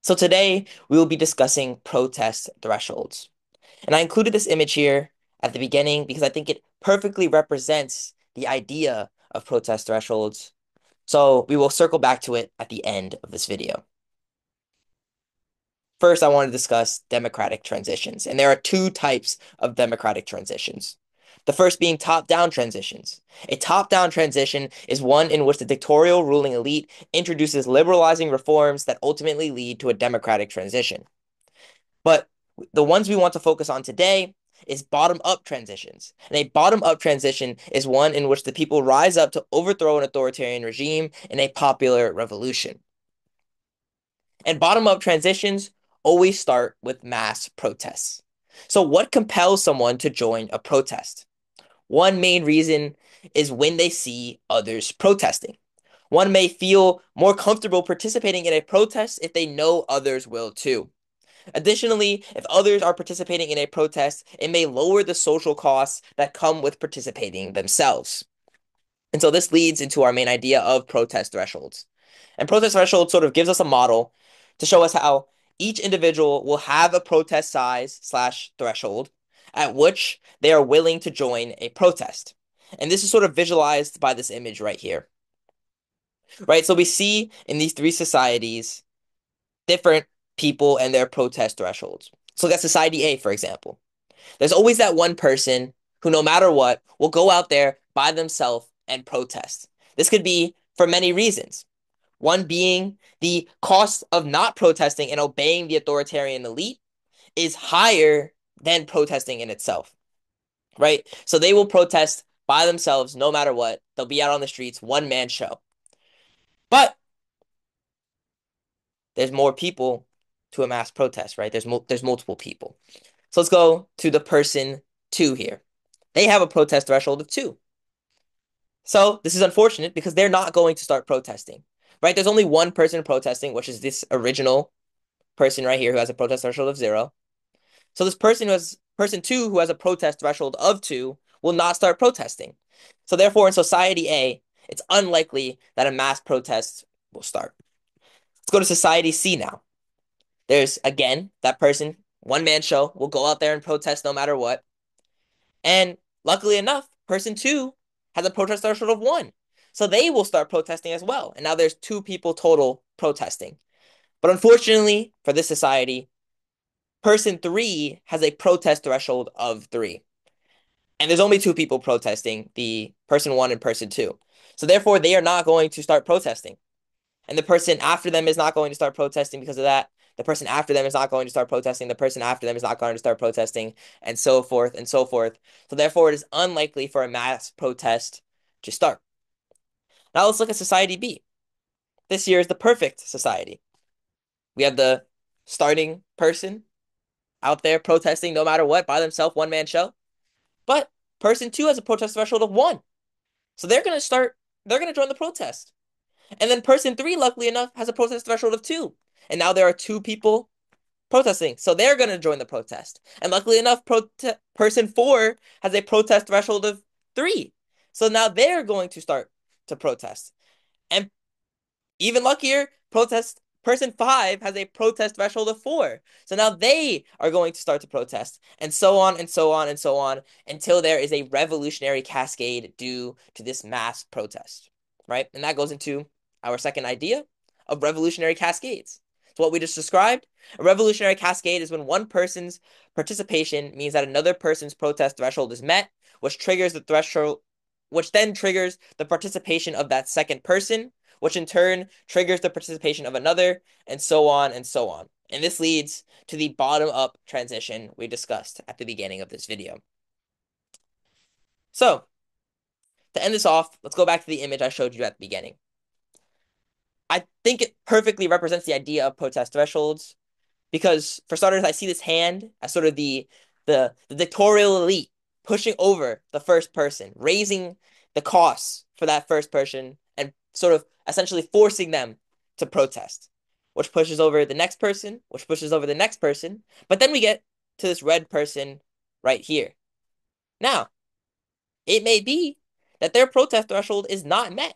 So today we will be discussing protest thresholds. And I included this image here at the beginning because I think it perfectly represents the idea of protest thresholds. So we will circle back to it at the end of this video. First, I want to discuss democratic transitions, and there are two types of democratic transitions. The first being top-down transitions. A top-down transition is one in which the dictatorial ruling elite introduces liberalizing reforms that ultimately lead to a democratic transition. But the ones we want to focus on today is bottom-up transitions. And a bottom-up transition is one in which the people rise up to overthrow an authoritarian regime in a popular revolution. And bottom-up transitions always start with mass protests. So what compels someone to join a protest? One main reason is when they see others protesting. One may feel more comfortable participating in a protest if they know others will too. Additionally, if others are participating in a protest, it may lower the social costs that come with participating themselves. And so this leads into our main idea of protest thresholds. And protest threshold sort of gives us a model to show us how each individual will have a protest size slash threshold at which they are willing to join a protest. And this is sort of visualized by this image right here. Right? So we see in these three societies different people and their protest thresholds. So look at society A, for example. There's always that one person who, no matter what, will go out there by themselves and protest. This could be for many reasons. One being the cost of not protesting and obeying the authoritarian elite is higher than protesting in itself, right? So they will protest by themselves no matter what. They'll be out on the streets, one man show. But there's more people to a mass protest, right? There's multiple people. So let's go to the person two here. They have a protest threshold of two. So this is unfortunate because they're not going to start protesting, right? There's only one person protesting, which is this original person right here who has a protest threshold of zero. So this person two who has a protest threshold of two will not start protesting. So therefore, in society A, it's unlikely that a mass protest will start. Let's go to society C now. There's again that person, one man show, will go out there and protest no matter what. And luckily enough, person two has a protest threshold of one. So they will start protesting as well. And now there's two people total protesting. But unfortunately for this society, person three has a protest threshold of three. And there's only two people protesting, the person one and person two. So therefore, they are not going to start protesting. And the person after them is not going to start protesting because of that. The person after them is not going to start protesting. The person after them is not going to start protesting, and so forth and so forth. So therefore, it is unlikely for a mass protest to start. Now let's look at society B. This here is the perfect society. We have the starting person out there protesting no matter what by themselves, one man show. But person two has a protest threshold of one. So they're going to join the protest. And then person three, luckily enough, has a protest threshold of two. And now there are two people protesting. So they're going to join the protest. And luckily enough, person four has a protest threshold of three. So now they're going to start to protest. And even luckier, protest person five has a protest threshold of four. So now they are going to start to protest, and so on and so on and so on until there is a revolutionary cascade due to this mass protest, right? And that goes into our second idea of revolutionary cascades. So what we just described, a revolutionary cascade is when one person's participation means that another person's protest threshold is met, which triggers the threshold, which then triggers the participation of that second person, which in turn triggers the participation of another, and so on and so on. And this leads to the bottom-up transition we discussed at the beginning of this video. So, to end this off, let's go back to the image I showed you at the beginning. I think it perfectly represents the idea of protest thresholds because, for starters, I see this hand as sort of the dictatorial elite pushing over the first person, raising the costs for that first person and sort of essentially forcing them to protest, which pushes over the next person, which pushes over the next person. But then we get to this red person right here. Now, it may be that their protest threshold is not met.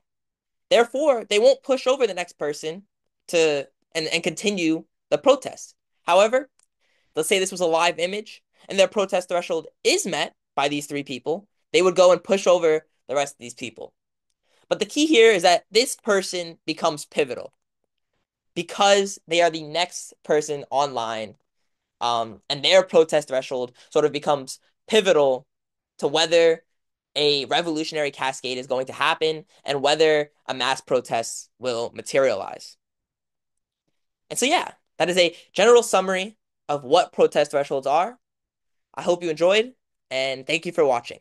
Therefore, they won't push over the next person to and continue the protest. However, let's say this was a live image and their protest threshold is met by these three people, they would go and push over the rest of these people. But the key here is that this person becomes pivotal because they are the next person online, and their protest threshold sort of becomes pivotal to whether a revolutionary cascade is going to happen and whether a mass protest will materialize. And so, yeah, that is a general summary of what protest thresholds are. I hope you enjoyed, and thank you for watching.